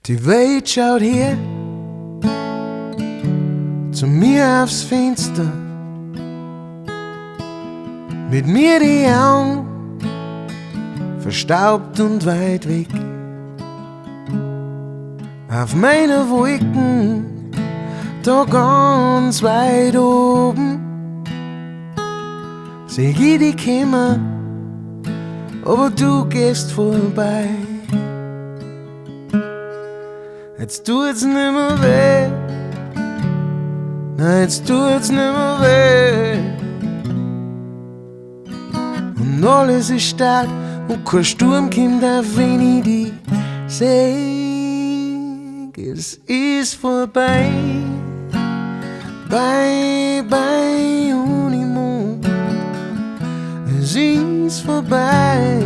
Die Welt schaut her zu mir aufs Fenster, mit mir die Augen verstaubt und weit weg. Auf meine Wolken, da ganz weit oben, seh ich die kommen, aber du gehst vorbei. Jetzt tut's nimmer weh, nein, jetzt tut's nimmer weh. Und alles ist stark und kein Sturm kommt, auf wenn ich dich seh. Es ist vorbei, bye, bye, Honeymoon. Es ist vorbei,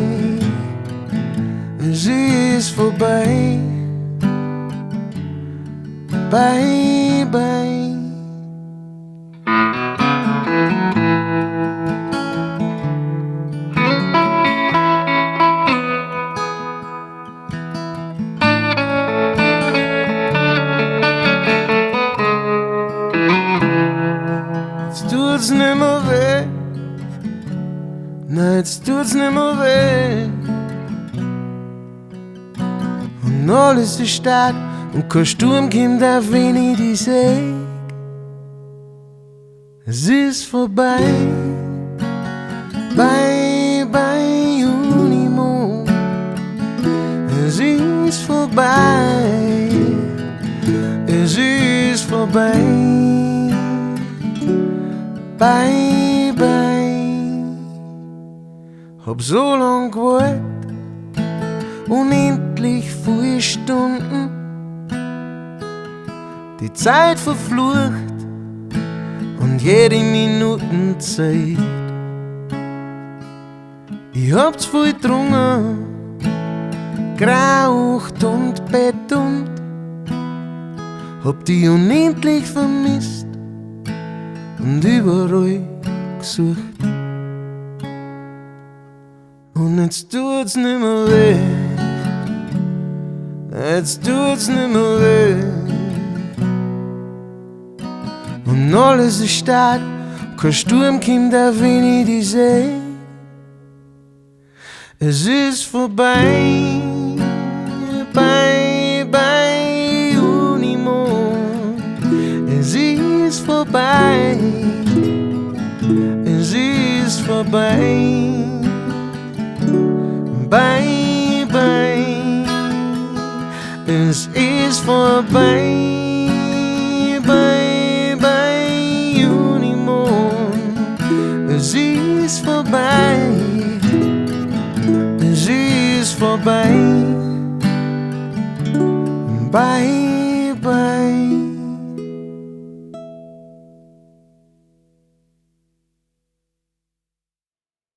es ist vorbei. Bye, bye. Jetzt tut's nimmer weh, nein, jetzt tut's nimmer weh. Und alles ist stark und kein Sturm kommt, auf wenn ich dich seh. Es ist vorbei, bye, bye, Honeymoon. Es ist vorbei, es ist vorbei, bye, bye. Hab so lang gewartet, unendlich viele Stunden. Die Zeit verflucht und jede Minute Zeit. Ich hab's voll drungen, geraucht und betont, hab die unendlich vermisst und überall gesucht. Und jetzt tut's nimmer weh, jetzt tut's nimmer weh. Und alles ist stark, kein Sturm kommt, auf wenn ich dich seh. Es ist vorbei, bye, bye, Honeymoon. Es ist vorbei, es ist vorbei, bye, bye. Es ist vorbei, bye. Es ist vorbei, es ist vorbei, bye, bye.